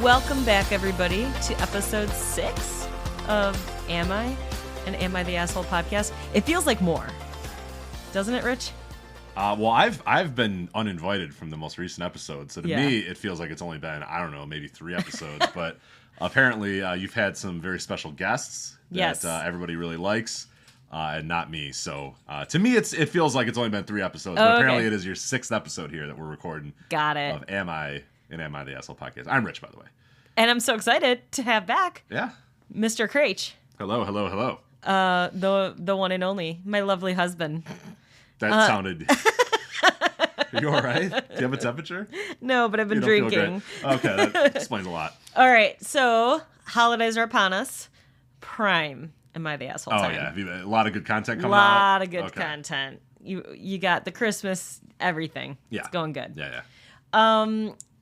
Welcome back, everybody, to episode 6 of Am I the Asshole podcast. It feels like more, doesn't it, Rich? Well, I've been uninvited from the most recent episode, so to me, it feels like it's only been, I don't know, maybe 3 episodes, but apparently you've had some very special guests that everybody really likes, and not me. So to me, it feels like it's only been 3 episodes, but apparently it is your 6th episode here that we're recording. Got it. Of Am I the Asshole podcast. I'm Rich, by the way. And I'm so excited to have back Mr. Craich. Hello. The one and only, my lovely husband. That sounded... Are you all right? Do you have a temperature? No, but I've been drinking. Okay, that explains a lot. All right, so holidays are upon us. Prime. Am I the asshole time? Oh, yeah. A lot of good content coming out. A out. lot of good content. You got the Christmas, everything. Yeah. It's going good. Yeah.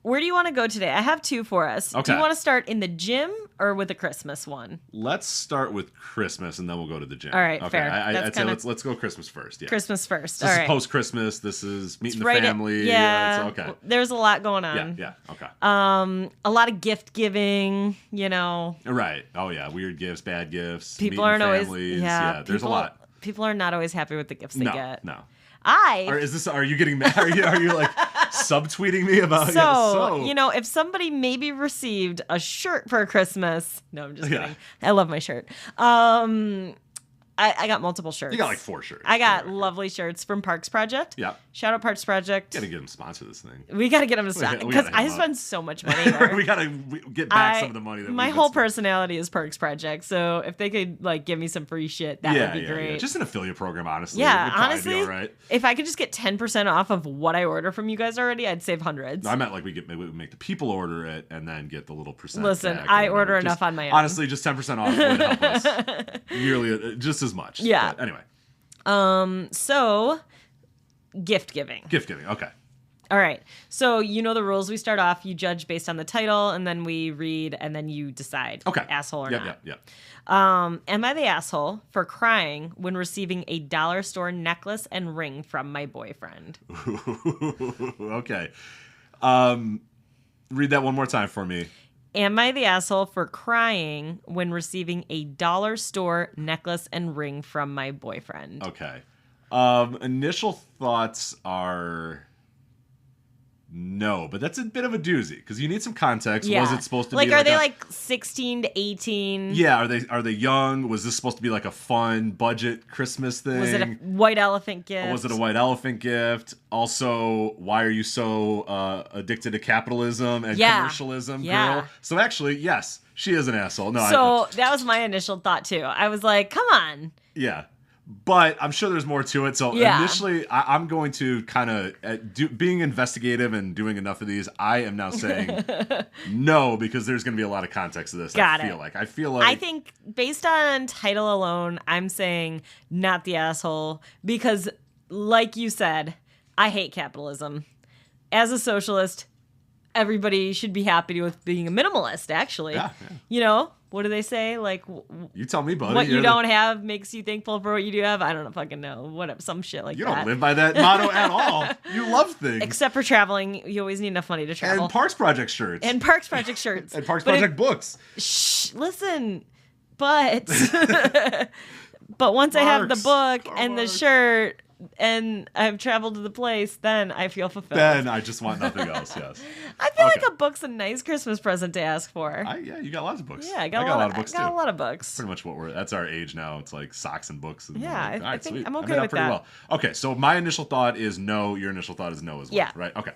Where do you want to go today? I have 2 for us. Okay. Do you want to start in the gym or with the Christmas one? Let's start with Christmas and then we'll go to the gym. All right, okay. fair. I'd say let's go Christmas first. Yeah. Christmas first. This is post-Christmas. This is meeting the family. Yeah. Okay. There's a lot going on. Yeah. Okay. A lot of gift giving, Right. Oh yeah. Weird gifts, bad gifts. People aren't families. always. Yeah. There's a lot. People are not always happy with the gifts they get. No. Are you getting mad? Are you like subtweeting me about if somebody maybe received a shirt for Christmas. No, I'm just kidding. I love my shirt. I got multiple shirts. You got like 4 shirts. I got lovely shirts from Parks Project. Yeah. Shout out Parks Project. Gotta get them to sponsor this thing. We gotta get them to sponsor because I spend so much money there. We gotta get back some of the money. My whole personality is Parks Project, so if they could give me some free shit, that would be great. Yeah. Just an affiliate program, honestly. Yeah, would honestly, be all right. If I could just get 10% off of what I order from you guys already, I'd save hundreds. No, I meant like we make the people order it and then get the little percent. Listen, I order enough on my own. Honestly, just 10% off would help us nearly just as much. Yeah. But anyway. So gift giving. Okay. All right. So you know the rules. We start off, you judge based on the title, and then we read, and then you decide. Okay. Asshole or not. Yeah. Am I the asshole for crying when receiving a dollar store necklace and ring from my boyfriend? Okay. Read that one more time for me. Am I the asshole for crying when receiving a dollar store necklace and ring from my boyfriend? Okay. Initial thoughts are no, but that's a bit of a doozy because you need some context. Yeah. Was it supposed to be be are they like 16 to 18? Yeah, are they young? Was this supposed to be like a fun budget Christmas thing? Was it a white elephant gift? Was it a white elephant gift? Also, why are you so addicted to capitalism and commercialism, girl? So actually, yes, she is an asshole. No, that was my initial thought too. I was like, come on. Yeah. But I'm sure there's more to it. So initially, I'm going to kind of, being investigative and doing enough of these, I am now saying no, because there's going to be a lot of context to this. I feel like. I think based on title alone, I'm saying not the asshole because, like you said, I hate capitalism. As a socialist, everybody should be happy with being a minimalist, actually. Yeah. What do they say? Like, you tell me, buddy. What you don't have makes you thankful for what you do have. I don't fucking know. Some shit like that. You don't live by that motto at all. You love things. Except for traveling. You always need enough money to travel. And Parks Project shirts. And Parks Project books. Shh, listen. But once I have the book and the shirt and I've traveled to the place, then I feel fulfilled. Then I just want nothing else, yes. I feel like a book's a nice Christmas present to ask for. You got lots of books. Yeah, I got a lot of books too. I got a lot of books. Pretty much that's our age now. It's like socks and books. And I think sweet. I'm okay with that. Well. Okay, so my initial thought is no. Your initial thought is no as well. Yeah. Right? Okay.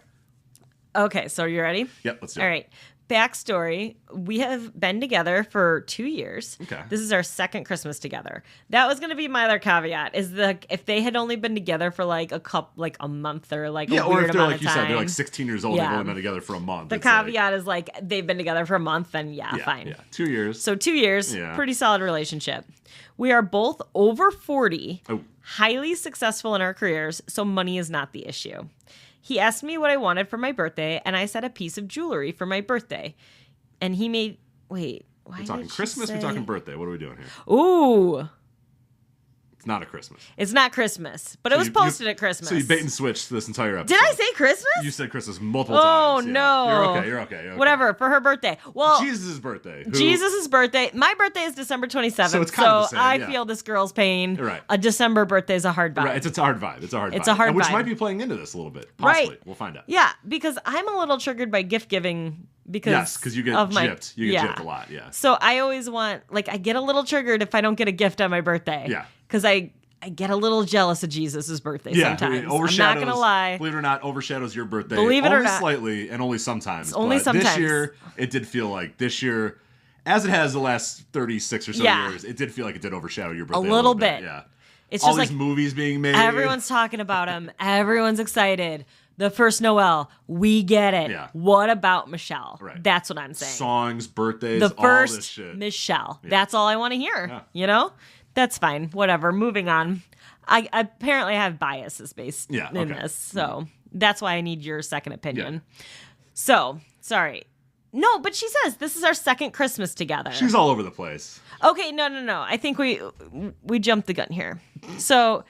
Okay, so you ready? Yep, let's do it. All right. Backstory, we have been together for 2 years. Okay. This is our second Christmas together. That was going to be my other caveat, is if they had only been together for a month or a weird amount of time. Or if they're like you said, they're like 16 years old, they've only been together for a month. The caveat is they've been together for a month, then fine. Yeah, 2 years. So 2 years, pretty solid relationship. We are both over 40, highly successful in our careers, so money is not the issue. He asked me what I wanted for my birthday, and I said a piece of jewelry for my birthday. And he made... Wait, why We're talking Christmas, we're talking birthday. What are we doing here? Ooh. It's not a Christmas. It's not Christmas, but it was posted at Christmas. So you bait and switched this entire episode. Did I say Christmas? You said Christmas multiple times. Oh, no. You're okay. Whatever, for her birthday. Well, Jesus' birthday. Jesus' birthday. My birthday is December 27th. So it's kind of the same, I feel this girl's pain. Right. A December birthday is a hard vibe. Right. It's a hard vibe. Which might be playing into this a little bit. Possibly. Right. We'll find out. Yeah, because I'm a little triggered by gift giving because you get gypped. You get gypped a lot, yeah. So I always want, like, I get a little triggered if I don't get a gift on my birthday. Yeah. Because I get a little jealous of Jesus' birthday sometimes. I'm not going to lie. Believe it or not, overshadows your birthday. Believe it or not. Only slightly and only sometimes. Only sometimes. This year, it did feel like as it has the last 36 or so years, it did feel like it did overshadow your birthday a little bit. Yeah. It's all just these movies being made. Everyone's talking about them. Everyone's excited. The first Noel, we get it. Yeah. What about Michelle? Right. That's what I'm saying. Songs, birthdays, the first all this shit. Michelle. Yeah. That's all I want to hear. Yeah. You know? That's fine. Whatever. Moving on. I apparently have biases based in this. So that's why I need your second opinion. Yeah. So, sorry. No, but she says this is our second Christmas together. She's all over the place. Okay, no. I think we jumped the gun here. So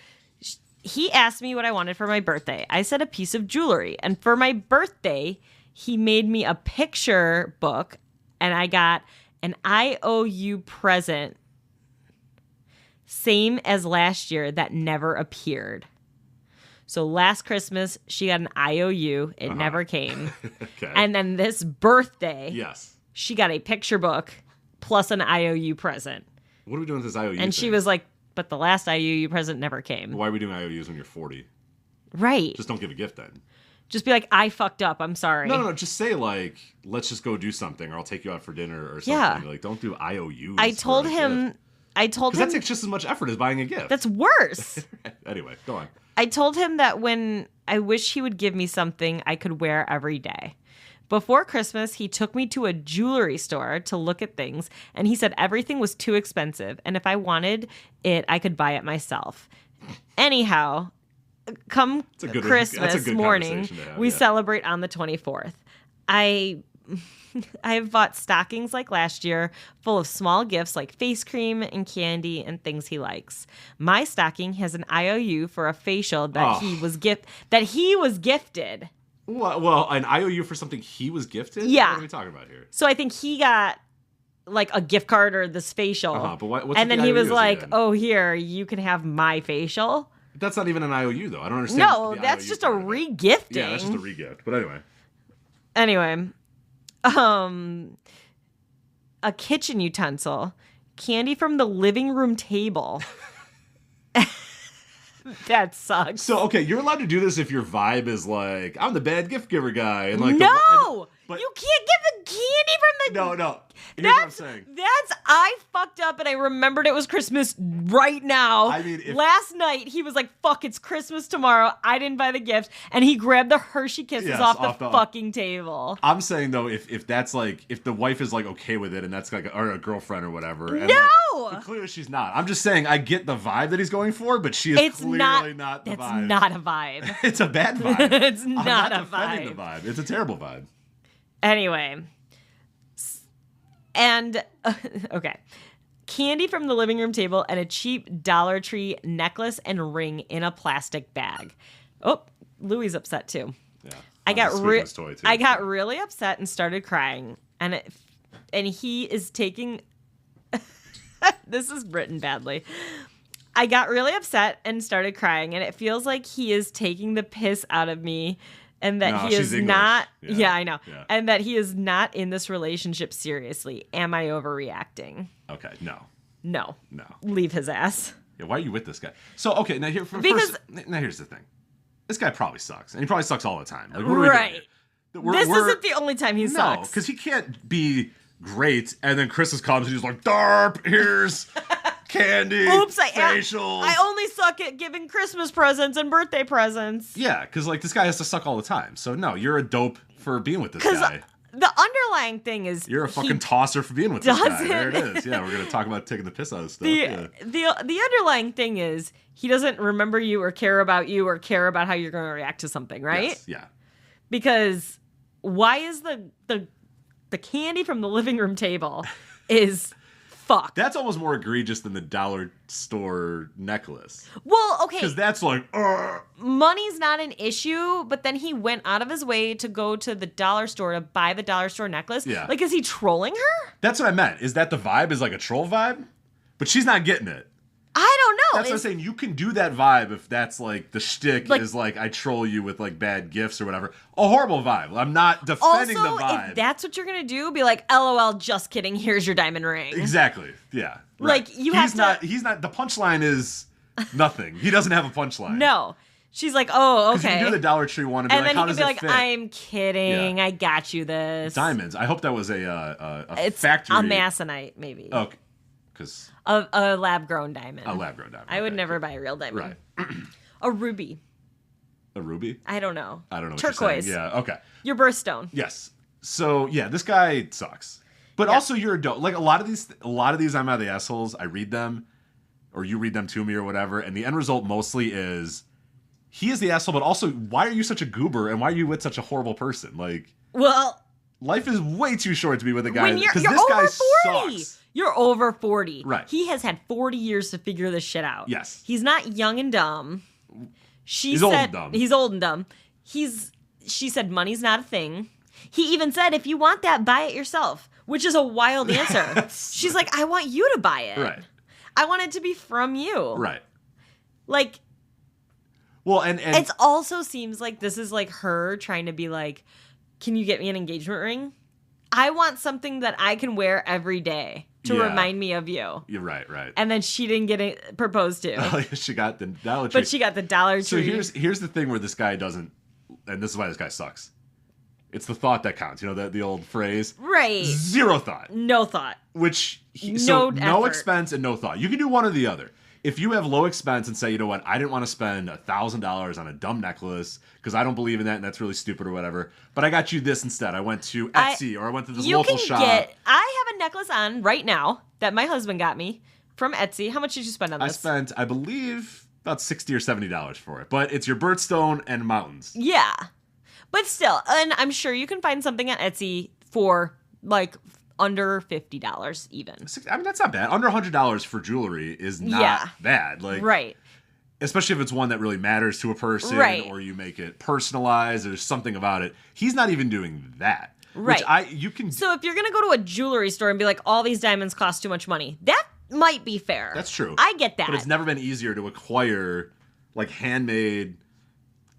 he asked me what I wanted for my birthday. I said a piece of jewelry. And for my birthday, he made me a picture book, and I got an IOU present, same as last year, that never appeared. So last Christmas, she got an IOU. It never came. Okay. And then this birthday, she got a picture book plus an IOU present. What are we doing with this IOU And she was like, but the last IOU present never came. Why are we doing IOUs when you're 40? Right. Just don't give a gift then. Just be like, I fucked up. I'm sorry. No. Just say, like, let's just go do something, or I'll take you out for dinner or something. Yeah. Like, don't do IOUs. I told him. Because that takes just as much effort as buying a gift. That's worse. Anyway, go on. I told him that when I wish he would give me something I could wear every day. Before Christmas, he took me to a jewelry store to look at things, and he said everything was too expensive, and if I wanted it, I could buy it myself. Anyhow, come Christmas morning, we celebrate on the 24th. I have bought stockings like last year, full of small gifts like face cream and candy and things he likes. My stocking has an IOU for a facial that he was gifted. Well, an IOU for something he was gifted? Yeah. What are we talking about here? So I think he got like a gift card or this facial. But what's and then he was like, again? oh, here, you can have my facial. That's not even an IOU, though. I don't understand. No, that's just a re-gifting. Yeah, that's just a re-gift. But anyway. A kitchen utensil, candy from the living room table. That sucks. So, okay, you're allowed to do this if your vibe is like, I'm the bad gift giver guy. And like, no! You can't give the candy from the... No. Here's what I'm saying. I fucked up and I remembered it was Christmas right now. I mean, last night he was like, fuck, it's Christmas tomorrow. I didn't buy the gift. And he grabbed the Hershey Kisses off the fucking table. I'm saying, though, if that's like, if the wife is like okay with it and that's like, or a girlfriend or whatever. And no! Like, clearly she's not. I'm just saying, I get the vibe that he's going for, but she is clearly not the vibe. It's not a vibe. It's a bad vibe. It's not I'm a defending the vibe. It's a terrible vibe. Anyway. And, okay. Candy from the living room table and a cheap Dollar Tree necklace and ring in a plastic bag. Oh, Louie's upset too. Yeah. I got really upset and started crying. And he is taking... This is written badly. I got really upset and started crying, and it feels like he is taking the piss out of me. And that he is not... Yeah, I know. Yeah. And that he is not in this relationship seriously. Am I overreacting? Okay, no. No. Leave his ass. Yeah, why are you with this guy? So, okay, now here's the thing. This guy probably sucks. And he probably sucks all the time. Like, what are we doing? This isn't the only time he sucks. No, because he can't be great, and then Christmas comes and he's like, Darp, here's... candy, facials. I only suck at giving Christmas presents and birthday presents. Yeah, because like this guy has to suck all the time. So no, you're a dope for being with this guy. The underlying thing is you're a fucking tosser for being with this guy. There it is. Yeah, we're gonna talk about taking the piss out of stuff. The underlying thing is he doesn't remember you or care about you or care about how you're going to react to something, right? Yes, yeah. Because why is the candy from the living room table is fuck. That's almost more egregious than the dollar store necklace. Well, okay. Because that's like, money's not an issue, but then he went out of his way to go to the dollar store to buy the dollar store necklace. Yeah. Like, is he trolling her? That's what I meant. Is that the vibe? Is like a troll vibe? But she's not getting it. I don't know. That's what I'm saying. You can do that vibe if that's like the shtick Like, is like I troll you with like bad gifts or whatever. A horrible vibe. I'm not defending also, the vibe. if that's what you're gonna do, be like, LOL, just kidding. Here's your diamond ring. Exactly. Yeah. Like, right. you have to. He's not. The punchline is nothing. He doesn't have a punchline. No. She's like, oh, okay. You can do the Dollar Tree one and be like, how does it fit? And then he can be like, I'm kidding. Yeah. I got you this. Diamonds. I hope that was a it's factory. A masonite, maybe. Oh, because a lab-grown diamond. A lab-grown diamond. I would never buy a real diamond. Right. A ruby. A ruby? I don't know. I don't know. Turquoise. What you're saying. Yeah. Okay. Your birthstone. Yes. So yeah, this guy sucks. But also you're a dope. Like a lot of these I'm out of the assholes. I read them, or you read them to me or whatever, and the end result mostly is he is the asshole. But also, why are you such a goober, and why are you with such a horrible person? Like, well, life is way too short to be with a guy because this over guy 40. Sucks. You're over 40. Right. He has had 40 years to figure this shit out. Yes. He's not young and dumb. He's old and dumb. He's old and dumb. She said money's not a thing. He even said, if you want that, buy it yourself, which is a wild answer. She's like, I want you to buy it. Right. I want it to be from you. Right. Like, well, and it also seems like this is like her trying to be like, can you get me an engagement ring? I want something that I can wear every day to remind me of you. You're right. And then she didn't get it proposed to. Oh, she got the Dollar Tree. But she got the Dollar Tree. So here's the thing where this guy doesn't, and this is why this guy sucks. It's the thought that counts. You know the old phrase? Right. Zero thought. No thought. Which, no no expense and no thought. You can do one or the other. If you have low expense and say, you know what, I didn't want to spend $1,000 on a dumb necklace because I don't believe in that and that's really stupid or whatever, but I got you this instead. I went to Etsy or I went to this local shop. I have a necklace on right now that my husband got me from Etsy. How much did you spend on this? I spent, I believe, about $60 or $70 for it. But it's your birthstone and mountains. Yeah. But still, and I'm sure you can find something on Etsy for like under $50 even. I mean, that's not bad. Under $100 for jewelry is not bad. Like, right. Especially if it's one that really matters to a person, or you make it personalized. There's something about it. He's not even doing that. Right. Which So if you're gonna go to a jewelry store and be like, all these diamonds cost too much money, that might be fair. That's true. I get that. But it's never been easier to acquire like handmade,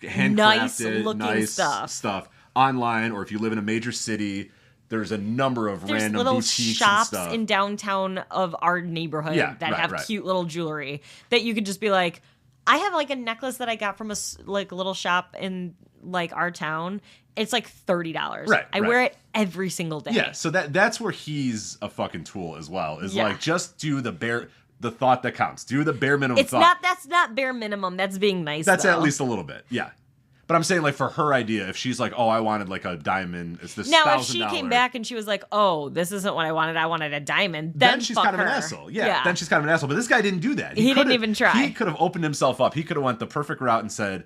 nice handcrafted, looking stuff online, or if you live in a major city. There's a number of random little boutiques shops and stuff. in downtown of our neighborhood that have cute little jewelry that you could just be like, I have like a necklace that I got from a little shop in like our town. It's like $30. Right. I wear it every single day. Yeah. So that's where he's a fucking tool as well. Is like just do the thought that counts. Do the bare minimum. That's not bare minimum. That's being nice. That's at least a little bit. Yeah. But I'm saying, like, for her idea, if she's like, oh, I wanted, like, a diamond, it's this $1,000. Now, if she came back and she was like, oh, this isn't what I wanted a diamond, then she's fuck kind of her. an asshole. Yeah, then she's kind of an asshole. But this guy didn't do that. He didn't even try. He could have opened himself up. He could have went the perfect route and said,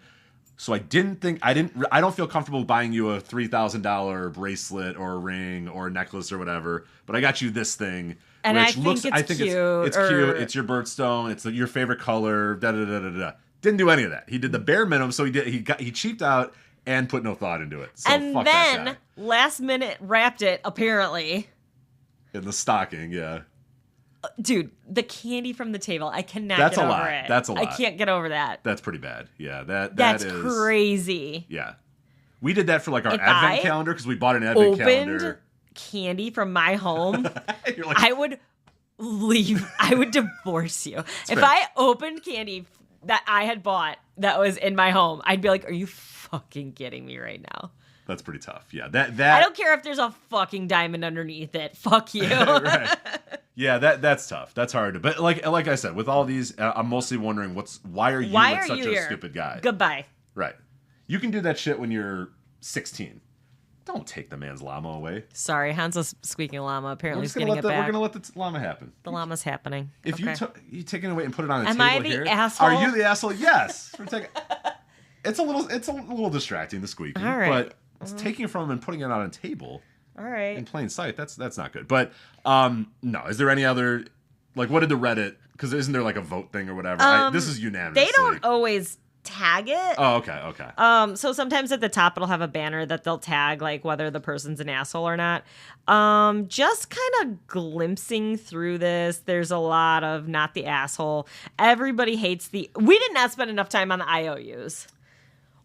so I don't feel comfortable buying you a $3,000 bracelet or a ring or a necklace or whatever, but I got you this thing. And which I think it's cute. It's cute. It's your birthstone. It's your favorite color. Da-da-da-da-da. Didn't do any of that. He did the bare minimum, so he cheaped out and put no thought into it. So and fuck then, that guy. last minute, wrapped it, apparently. In the stocking, yeah. Dude, the candy from the table, I cannot get over lot. it. That's a lot. I can't get over that. That's pretty bad. Yeah, that's crazy. Yeah. We did that for like our advent calendar because we bought an advent calendar. Candy from my home, You're like, I would leave. I would divorce you. If fair. I opened candy that I had bought that was in my home, I'd be like, are you fucking kidding me right now? That's pretty tough. Yeah, that I don't care if there's a fucking diamond underneath it. Fuck you. Right. Yeah, that's tough. That's hard to. But like I said, with all these, I'm mostly wondering why are you such a stupid guy? Goodbye. Right. You can do that shit when you're 16. Don't take the man's llama away. Sorry, Hanzo's squeaking llama. Apparently, he's getting it back. We're gonna let the llama happen. The llama's happening. If you take it away and put it on a table here. Am I the asshole? Are you the asshole? Yes. It's a little distracting, the squeaking. All right. But taking it from him and putting it on a table. All right. In plain sight. That's not good. But no, is there any other, like, what did the Reddit, because isn't there like a vote thing or whatever? This is unanimous. They don't always tag it. Oh, okay. So sometimes at the top it'll have a banner that they'll tag, like whether the person's an asshole or not. Just kind of glimpsing through this, there's a lot of not the asshole. Everybody hates we did not spend enough time on the IOUs.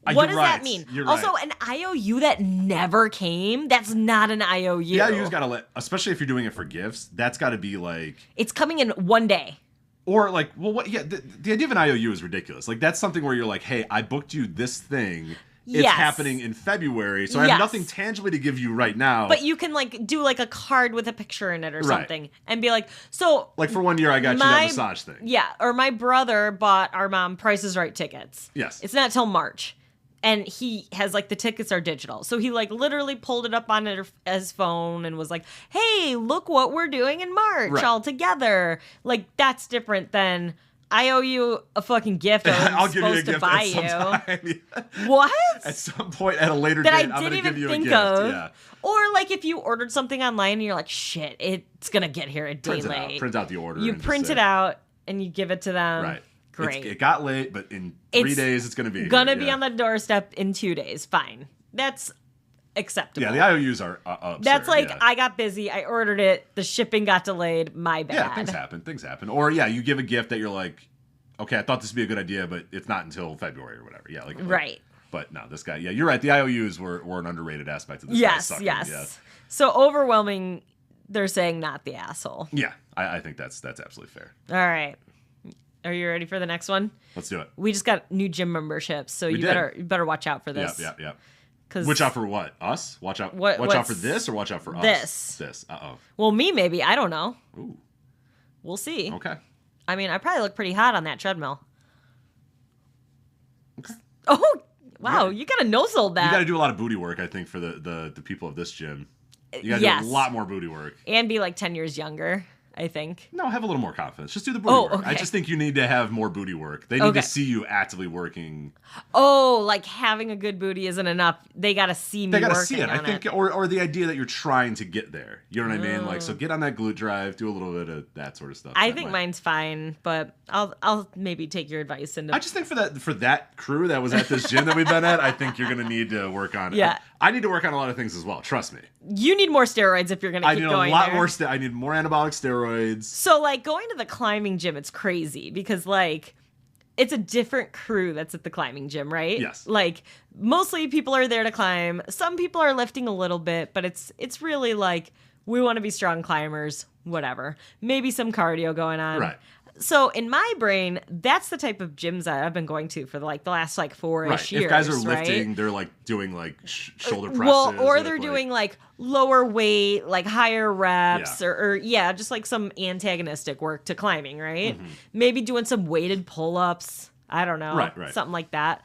What does that mean? Also, an IOU that never came, that's not an IOU. The IOU's got to especially if you're doing it for gifts, that's got to be like... It's coming in one day. Or like, well, what? Yeah, the idea of an IOU is ridiculous. Like, that's something where you're like, hey, I booked you this thing. It's happening in February, so I have nothing tangibly to give you right now. But you can like do like a card with a picture in it or something, and be like, so. Like for 1 year, I got you that massage thing. Yeah, or my brother bought our mom Price is Right tickets. Yes, it's not till March. And he has, like, the tickets are digital. So he, like, literally pulled it up on his phone and was like, hey, look what we're doing in March all together. Like, that's different than I owe you a fucking gift. I'm supposed to buy you. What? At some point at a later date, I'm going to give you a gift. Yeah. Or, like, if you ordered something online and you're like, shit, it's going to get here a day late. Print out the order. You print it out and you give it to them. Right. Great. It got late, but in 3 days it's going to be be on the doorstep in 2 days. Fine. That's acceptable. Yeah, the IOUs are absurd. That's like, I got busy, I ordered it, the shipping got delayed, my bad. Yeah, things happen. Or, you give a gift that you're like, okay, I thought this would be a good idea, but it's not until February or whatever. Yeah, right. But no, this guy, you're right. The IOUs were an underrated aspect of this. Yes. Yeah. So overwhelming, they're saying not the asshole. Yeah, I think that's absolutely fair. All right. Are you ready for the next one? Let's do it. We just got new gym memberships, so you better watch out for this. Yeah. Watch out for what? Us? Watch out. Watch out for this, or watch out for us? This. Well, me maybe. I don't know. Ooh. We'll see. Okay. I mean, I probably look pretty hot on that treadmill. Okay. Oh wow! You gotta no-sold that. You gotta do a lot of booty work, I think, for the people of this gym. You gotta do a lot more booty work and be like 10 years younger. I think. No, have a little more confidence. Just do the booty work. Okay. I just think you need to have more booty work. They need to see you actively working. Oh, like having a good booty isn't enough. They got to see me working. They got to see it. I think, or the idea that you're trying to get there. You know what I mean? Like, so get on that glute drive, do a little bit of that sort of stuff. I think mine's fine, but I'll maybe take your advice. I just think for that crew that was at this gym that we've been at, I think you're gonna need to work on it. Yeah. I need to work on a lot of things as well. Trust me. You need more steroids if you're gonna keep going. I need more anabolic steroids. So, like, going to the climbing gym, it's crazy because, like, it's a different crew that's at the climbing gym, right? Yes. Like, mostly people are there to climb. Some people are lifting a little bit, but it's really like, we want to be strong climbers, whatever. Maybe some cardio going on. Right. So in my brain, that's the type of gyms that I've been going to for the last 4-ish years. If guys are lifting, they're like doing like shoulder presses. Well, or they're doing like lower weight, like higher reps, or just like some antagonistic work to climbing, right? Mm-hmm. Maybe doing some weighted pull-ups. I don't know, right. Something like that.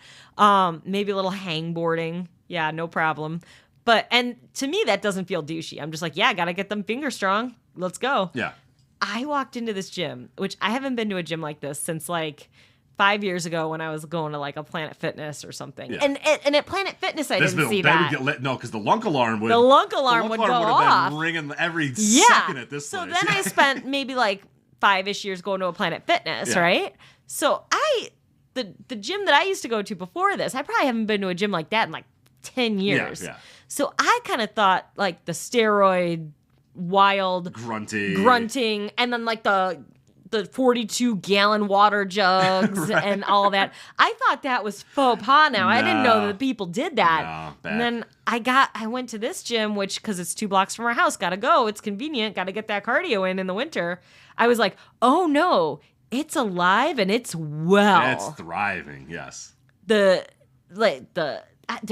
Maybe a little hangboarding. Yeah, no problem. And to me, that doesn't feel douchey. I'm just like, yeah, gotta get them fingers strong. Let's go. Yeah. I walked into this gym, which I haven't been to a gym like this since 5 years ago when I was going to like a Planet Fitness or something. Yeah. And at Planet Fitness, I didn't see that. Would get lit. No, because the lunk alarm would. The lunk alarm would go off. Been ringing every second at this place. So then I spent maybe 5-ish years going to a Planet Fitness, right? So the gym that I used to go to before this, I probably haven't been to a gym like that in 10 years. Yeah. So I kind of thought the steroid wild grunting and then the 42-gallon water jugs and all that. I thought that was faux pas now. I didn't know that people did that. No, and then I went to this gym, which, because it's 2 blocks from our house, gotta go. It's convenient. Gotta get that cardio in the winter. I was like, oh no, it's alive and it's It's thriving, yes. There's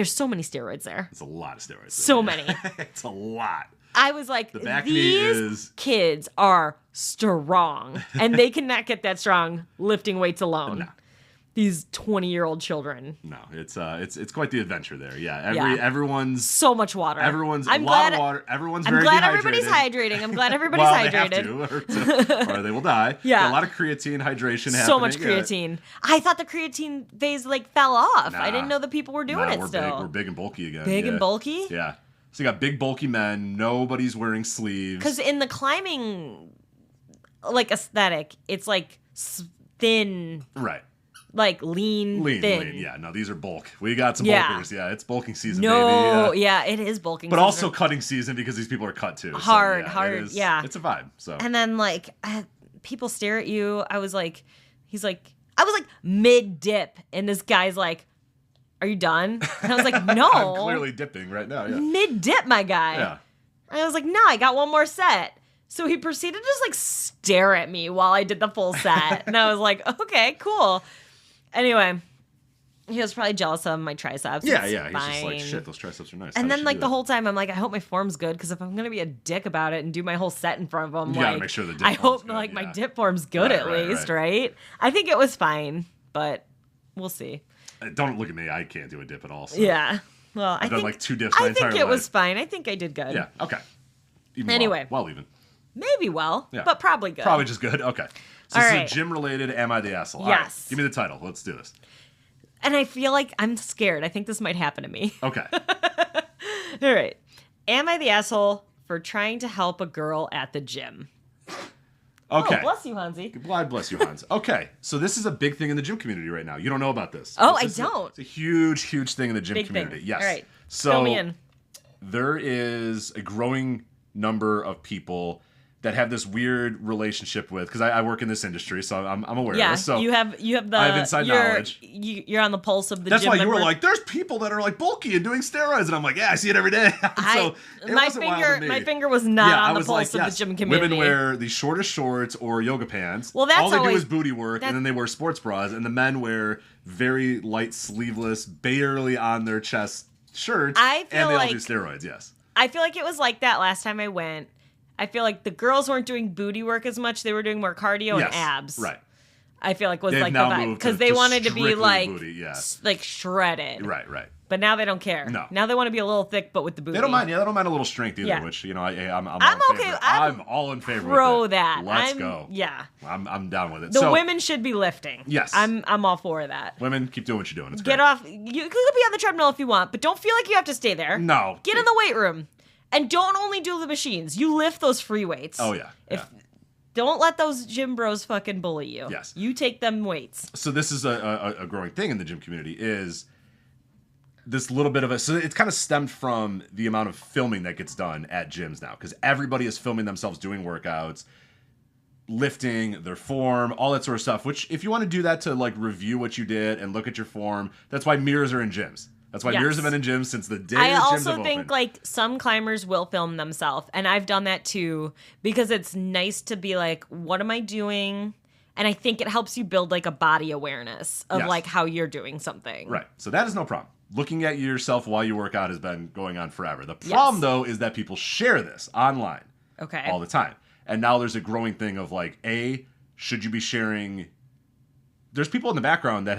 so many steroids there. It's a lot of steroids. So many. It's a lot. I was like, these kids are strong, and they cannot get that strong lifting weights alone. No. These 20-year-old children. No, it's quite the adventure there. Yeah, everyone's so much water. Everyone's a lot of water. Everyone's very dehydrated. Everybody's hydrating. I'm glad everybody's hydrated. They have to, or they will die. Yeah, a lot of creatine hydration happening. So much creatine. I thought the creatine phase fell off. I didn't know that people were doing it still. We're big and bulky again. Big and bulky. Yeah. So you got big, bulky men. Nobody's wearing sleeves. Because in the climbing, like, aesthetic, it's, like, thin. Right. Like, lean, thin. Yeah, no, these are bulk. We got some Yeah. bulkers. Yeah, it's bulking season, No, baby. yeah, it is bulking but season. also cutting season because these people are cut, too. Hard, so, hard, yeah. It's a vibe, so. And then, like, people stare at you. I was like, mid-dip, and this guy's like, are you done? And I was like, no. I'm clearly dipping right now, yeah. Mid-dip, my guy. Yeah. And I was like, no, I got one more set. So he proceeded to just, like, stare at me while I did the full set. And I was like, okay, cool. Anyway, he was probably jealous of my triceps. Yeah, it's yeah. He's fine. just like, shit, those triceps are nice. And then, like, the whole time, I'm like, I hope my form's good, because if I'm going to be a dick about it and do my whole set in front of him, you gotta make sure the dip I hope, good, like, my dip form's good at least, right? I think it was fine, but we'll see. Don't look at me. I can't do a dip at all. So. Yeah. Well, I've done, like, 2 dips my entire life. I think it was fine. I think I did good. Yeah, okay. Anyway. Well, even. Maybe but probably good. Probably just good. Okay. So all this right. is a gym-related Am I the Asshole? Yes. All right. Give me the title. Let's do this. And I feel like I'm scared. I think this might happen to me. Okay. All right. Am I the asshole for trying to help a girl at the gym? Okay. Oh, bless you, Hansi. God bless you, Hans. Okay. So this is a big thing in the gym community right now. You don't know about this. Oh, I don't. It's a huge, huge thing in the gym Big community. thing. Yes. All right. So Fill me in. there is a growing number of people that have this weird relationship with, because I work in this industry, so I'm aware of this. So you have the I have inside knowledge. You're on the pulse of the That's gym why you member. were like, there's people that are like bulky and doing steroids, and I'm like, yeah, I see it every day. So my finger was not on the pulse of the gym community. Women wear the shortest shorts or yoga pants. Well, that's all they do always- is booty work, and then they wear sports bras, and the men wear very light sleeveless, barely on their chest shirts, and they all do steroids. Yes, I feel like it was like that last time I went. I feel like the girls weren't doing booty work as much; they were doing more cardio and abs. Right. I feel like was They've like the now vibe moved because to they wanted to be strictly like booty, yeah. like shredded. Right. But now they don't care. No. Now they want to be a little thick, but with the booty. They don't mind. Yeah, they don't mind a little strength either. Yeah. Which I'm okay. I'm all in favor. Pro with it. that. Let's go. Yeah. I'm down with it. The women should be lifting. Yes. I'm all for that. Women, keep doing what you're doing. It's Get great. off. You could be on the treadmill if you want, but don't feel like you have to stay there. No. Get in the weight room, and don't only do the machines. You lift those free weights. Oh yeah. Don't let those gym bros fucking bully you. Yes. You take them weights. So this is a growing thing in the gym community is this little bit of so it's kind of stemmed from the amount of filming that gets done at gyms now, because everybody is filming themselves doing workouts, lifting their form, all that sort of stuff, which if you want to do that to like review what you did and look at your form, that's why mirrors are in gyms. That's why mirrors have been in gyms since the day I gyms also have think opened. like some climbers will film themselves, and I've done that too, because it's nice to be like, what am I doing? And I think it helps you build like a body awareness of like how you're doing something. Right. So that is no problem. Looking at yourself while you work out has been going on forever. The problem though is that people share this online all the time. And now there's a growing thing of like, should you be sharing? There's people in the background that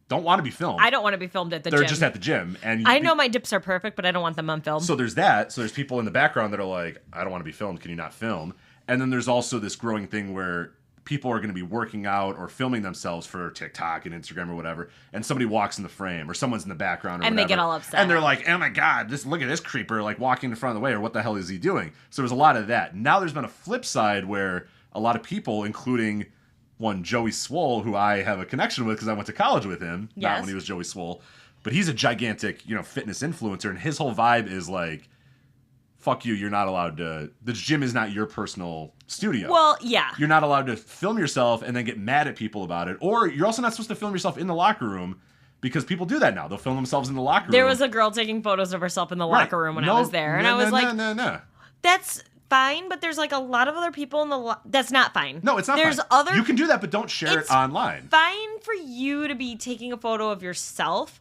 don't want to be filmed. I don't want to be filmed at the gym. They're just at the gym. And I know my dips are perfect, but I don't want them on film. So there's that. So there's people in the background that are like, I don't want to be filmed. Can you not film? And then there's also this growing thing where people are going to be working out or filming themselves for TikTok and Instagram or whatever, and somebody walks in the frame or someone's in the background or and whatever, they get all upset. And they're like, oh my God, look at this creeper like walking in front of the way, or what the hell is he doing? So there's a lot of that. Now there's been a flip side where a lot of people, including one Joey Swole, who I have a connection with because I went to college with him, not when he was Joey Swole, but he's a gigantic, fitness influencer, and his whole vibe is like, fuck you, you're not allowed to, the gym is not your personal studio. Well, yeah. You're not allowed to film yourself and then get mad at people about it, or you're also not supposed to film yourself in the locker room, because people do that now. They'll film themselves in the locker room. There was a girl taking photos of herself in the locker room when I was there, and I was like, no. That's fine, but there's like a lot of other people in the that's not fine. No, it's not there's fine. You can do that, but don't share it online. Fine for you to be taking a photo of yourself,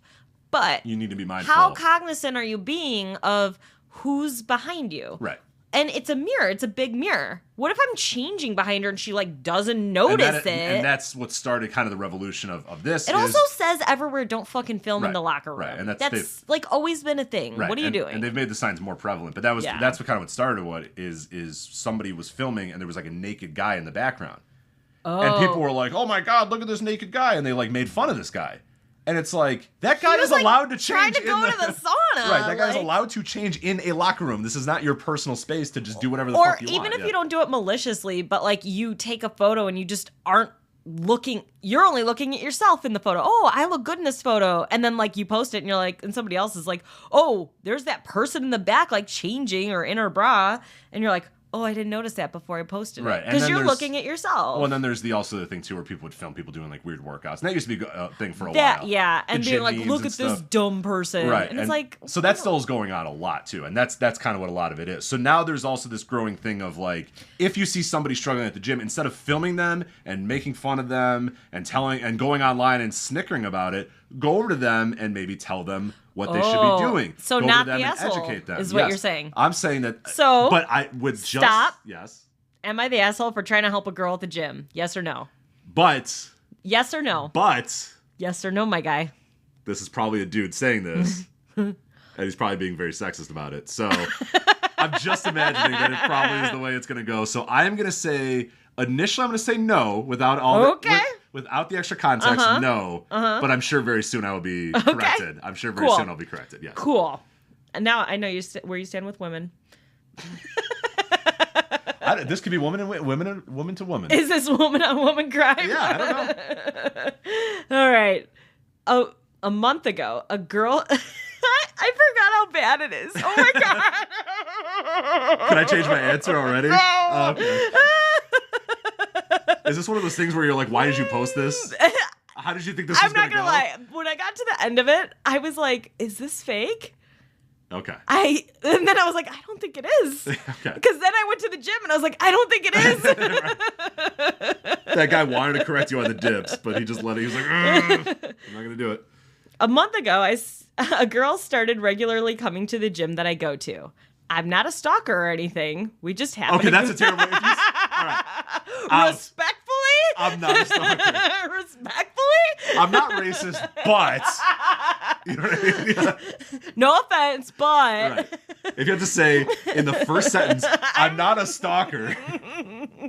but you need to be mindful. How cognizant are you being of who's behind you? Right. And it's a mirror. It's a big mirror. What if I'm changing behind her and she like doesn't notice it? And that's what started kind of the revolution of this. It also says everywhere, don't fucking film in the locker room. Right. And that's like always been a thing. Right. What are you doing? And they've made the signs more prevalent. But that's what kind of what started what is somebody was filming and there was like a naked guy in the background. Oh. And people were like, oh my God, look at this naked guy. And they like made fun of this guy. And it's like, that guy is allowed to change. Trying to go to the sauna. Right, that guy's allowed to change in a locker room. This is not your personal space to just do whatever the fuck you want. Or even if you don't do it maliciously, but like you take a photo and you just aren't looking, you're only looking at yourself in the photo. Oh, I look good in this photo. And then like you post it and you're like, and somebody else is like, oh, there's that person in the back like changing or in her bra. And you're like, oh, I didn't notice that before I posted it. Because you're looking at yourself. Well, and then there's also the thing, too, where people would film people doing, like, weird workouts. And that used to be a thing for a while. Yeah, and being like, look at this dumb person. Right. And it's like... So that still is going on a lot, too. And that's kind of what a lot of it is. So now there's also this growing thing of, like, if you see somebody struggling at the gym, instead of filming them and making fun of them and going online and snickering about it, go over to them and maybe tell them what they should be doing. So go not over to them the and asshole educate them. is what you're saying. I'm saying that. So, but I would just stop. Yes. Am I the asshole for trying to help a girl at the gym? Yes or no? But. Yes or no? But. Yes or no, my guy? This is probably a dude saying this. And he's probably being very sexist about it. So I'm just imagining that it probably is the way it's going to go. So I am going to say, initially I'm going to say no without all without the extra context, no. But I'm sure very soon I will be corrected. I'm sure very soon I'll be corrected, yes. Cool. And now I know where you stand with women. This could be woman to woman. Is this woman on woman crime? Yeah, I don't know. All right. Oh, a month ago, a girl... I forgot how bad it is. Oh my God. Can I change my answer already? No. Okay. Is this one of those things where you're like, why did you post this? How did you think this was going to go? I'm not going to lie. When I got to the end of it, I was like, is this fake? Okay. And then I was like, I don't think it is. Okay. Because then I went to the gym and I was like, I don't think it is. That guy wanted to correct you on the dips, but he just let it. He was like, I'm not going to do it. A month ago, a girl started regularly coming to the gym that I go to. I'm not a stalker or anything. We just happen to... Okay, that's a terrible... All right. Respectfully? I'm not a stalker. Respectfully? I'm not racist, but... You know what I mean? Yeah. No offense, but... Right. If you have to say in the first sentence, I'm not a stalker,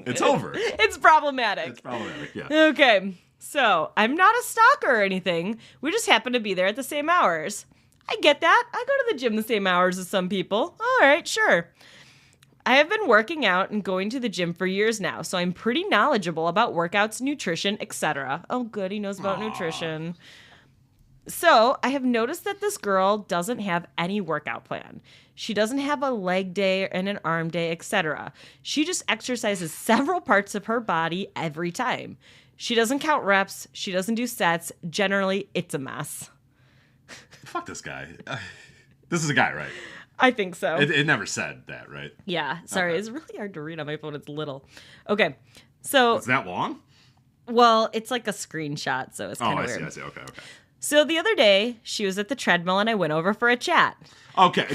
it's over. It's problematic. It's problematic, yeah. Okay, so I'm not a stalker or anything. We just happen to be there at the same hours. I get that. I go to the gym the same hours as some people. All right, sure. I have been working out and going to the gym for years now, so I'm pretty knowledgeable about workouts, nutrition, etc. Oh, good, he knows about nutrition. So I have noticed that this girl doesn't have any workout plan. She doesn't have a leg day and an arm day, etc. She just exercises several parts of her body every time. She doesn't count reps. She doesn't do sets. Generally, it's a mess. Fuck this guy. This is a guy, right? I think so. It never said that, right? Yeah. Sorry. Okay. It's really hard to read on my phone. It's little. Okay. So. It's that long? Well, it's like a screenshot, so it's kind of weird. I see. Okay. So the other day, she was at the treadmill and I went over for a chat. Okay.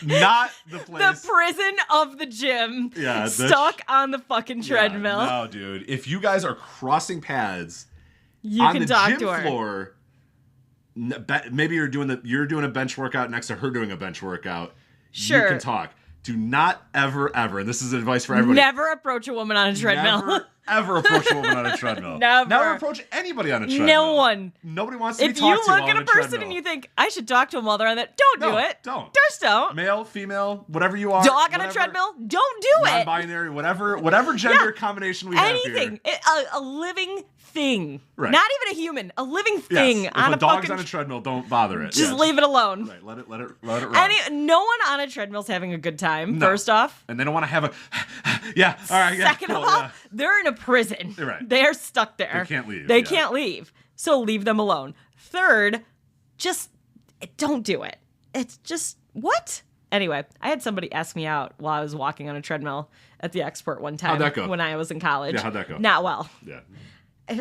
Not the place. The prison of the gym. Yeah. Stuck on the fucking treadmill. Yeah, no, dude. If you guys are crossing paths you on can the talk gym to her. Floor, maybe you're doing a bench workout next to her doing a bench workout. Sure. You can talk. Do not ever, and this is advice for everybody. Never approach a woman on a treadmill. Never, ever approach a woman on a treadmill. Never approach anybody on a treadmill. No one. Nobody wants to be talked to. If you look at a person and you think, I should talk to them while they're on that, don't do it. Don't. Just don't. Male, female, whatever you are. Dog on a treadmill, don't do it. Non-binary, whatever gender combination we have here. Anything. A living thing. Right. Not even a human. A living thing. Yes. If a dog's on a treadmill, don't bother it. Just leave it alone. Right. Let it run. No one on a treadmill's having a good time, first off. And they don't want to have a... Yeah, all right. Yeah, Second of all, they're in a prison. Right. They're stuck there. They can't leave. They can't leave. So leave them alone. Third, just don't do it. It's just... What? Anyway, I had somebody ask me out while I was walking on a treadmill at the export one time. How'd that go? When I was in college. Yeah, how'd that go? Not well. Yeah.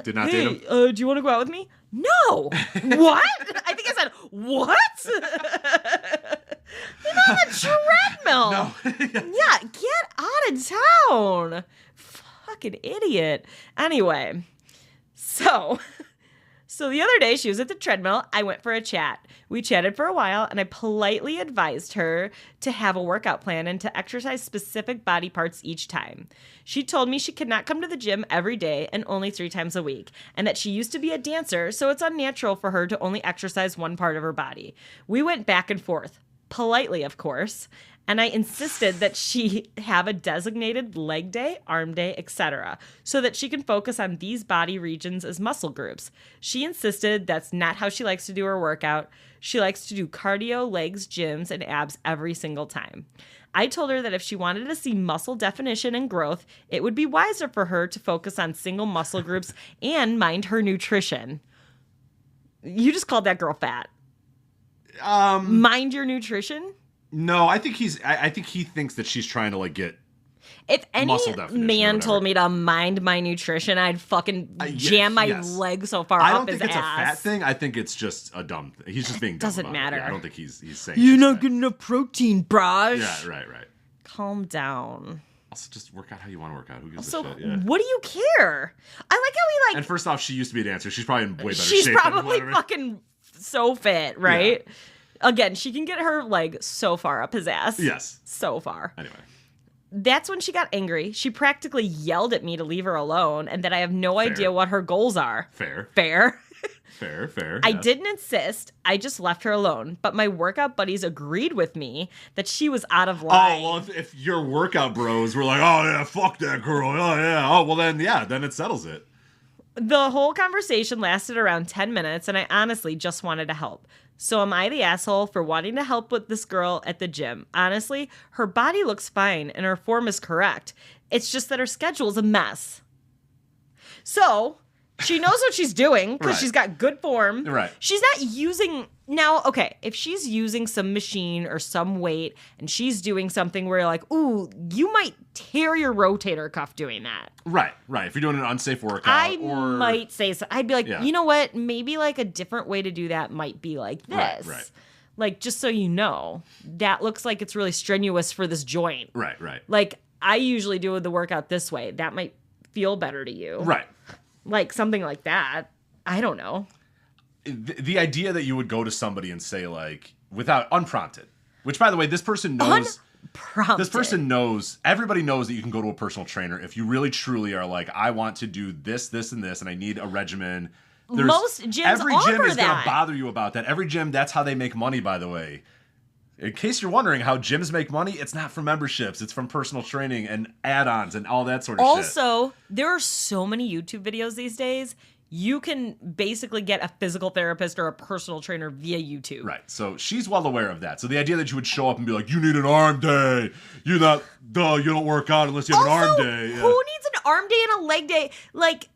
Did not date him? Do you want to go out with me? No. What? I think I said, what? I'm on the treadmill. No. Yeah, get out of town. Fucking idiot. Anyway, so So the other day, she was at the treadmill. I went for a chat. We chatted for a while, and I politely advised her to have a workout plan and to exercise specific body parts each time. She told me she could not come to the gym every day and only 3 times a week, and that she used to be a dancer, so it's unnatural for her to only exercise one part of her body. We went back and forth, politely, of course, and I insisted that she have a designated leg day, arm day, etc., so that she can focus on these body regions as muscle groups. She insisted that's not how she likes to do her workout. She likes to do cardio, legs, gyms, and abs every single time. I told her that if she wanted to see muscle definition and growth, it would be wiser for her to focus on single muscle groups and mind her nutrition. You just called that girl fat. Mind your nutrition? No, I think I think he thinks that she's trying to like get. If any man told me to mind my nutrition, I'd fucking jam my leg so far up his ass. I don't think it's a fat thing. I think it's just a dumb thing. He's just being dumb. Doesn't matter. Yeah, I don't think he's saying you're not getting enough protein, braj. Yeah, right. Calm down. Also, just work out how you want to work out. Who gives a shit? Yeah. What do you care? I like how he like. And first off, she used to be a dancer. She's probably in way better shape. She's probably fucking so fit, right? Yeah. Again, she can get her leg so far up his ass. Yes. So far. Anyway. That's when she got angry. She practically yelled at me to leave her alone and that I have no idea what her goals are. Fair. I didn't insist. I just left her alone. But my workout buddies agreed with me that she was out of line. Oh, well, if your workout bros were like, oh, yeah, fuck that girl. Oh, yeah. Oh, well, then it settles it. The whole conversation lasted around 10 minutes, and I honestly just wanted to help. So am I the asshole for wanting to help with this girl at the gym? Honestly, her body looks fine, and her form is correct. It's just that her schedule's a mess. So she knows what she's doing because she's got good form. Right. She's not using... Now, okay, if she's using some machine or some weight and she's doing something where you're like, ooh, you might tear your rotator cuff doing that. Right. If you're doing an unsafe workout. I might say so. I'd be like, you know what? Maybe like a different way to do that might be like this. Right. Like, just so you know, that looks like it's really strenuous for this joint. Right. Like, I usually do the workout this way. That might feel better to you. Right. Like something like that. I don't know. The idea that you would go to somebody and say, like, without unprompted, which, by the way, this person knows. This person knows, everybody knows that you can go to a personal trainer if you really truly are like, I want to do this, this, and this, and I need a regimen. Most gyms every offer gym is that. going to bother you about that. Every gym, that's how they make money, by the way. In case you're wondering how gyms make money, it's not from memberships. It's from personal training and add-ons and all that sort of shit. Also, there are so many YouTube videos these days. You can basically get a physical therapist or a personal trainer via YouTube. Right. So she's well aware of that. So the idea that you would show up and be like, you need an arm day. You don't work out unless you have an arm day. Yeah. Who needs an arm day and a leg day? Like,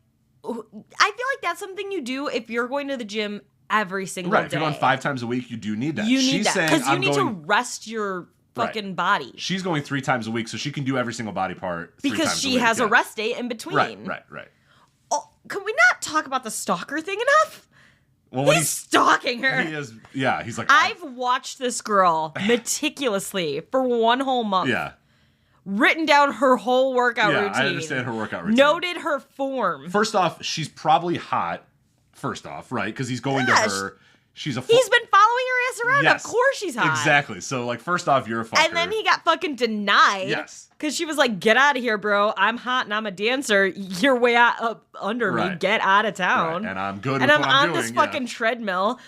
I feel like that's something you do if you're going to the gym every single day. Right. If you're going 5 times a week, you do need that. You need that. Because you need to rest your fucking body. She's going 3 times a week, so she can do every single body part 3 times a week. Because she has a rest day in between. Right. Oh, can we not talk about the stalker thing enough? Well, he's stalking her. He is. Yeah, he's like. I've watched this girl meticulously for 1 whole month. Yeah. Written down her whole workout routine. I understand her workout routine. Noted her form. First off, she's probably hot. First off, right? Because he's going to her. He's been following her ass around. Yes, of course she's hot. Exactly. So, like, first off, you're a fucker. And then he got fucking denied. Yes. Because she was like, get out of here, bro. I'm hot and I'm a dancer. You're way up under me. Get out of town. Right. And I'm good and with what I'm on this fucking treadmill,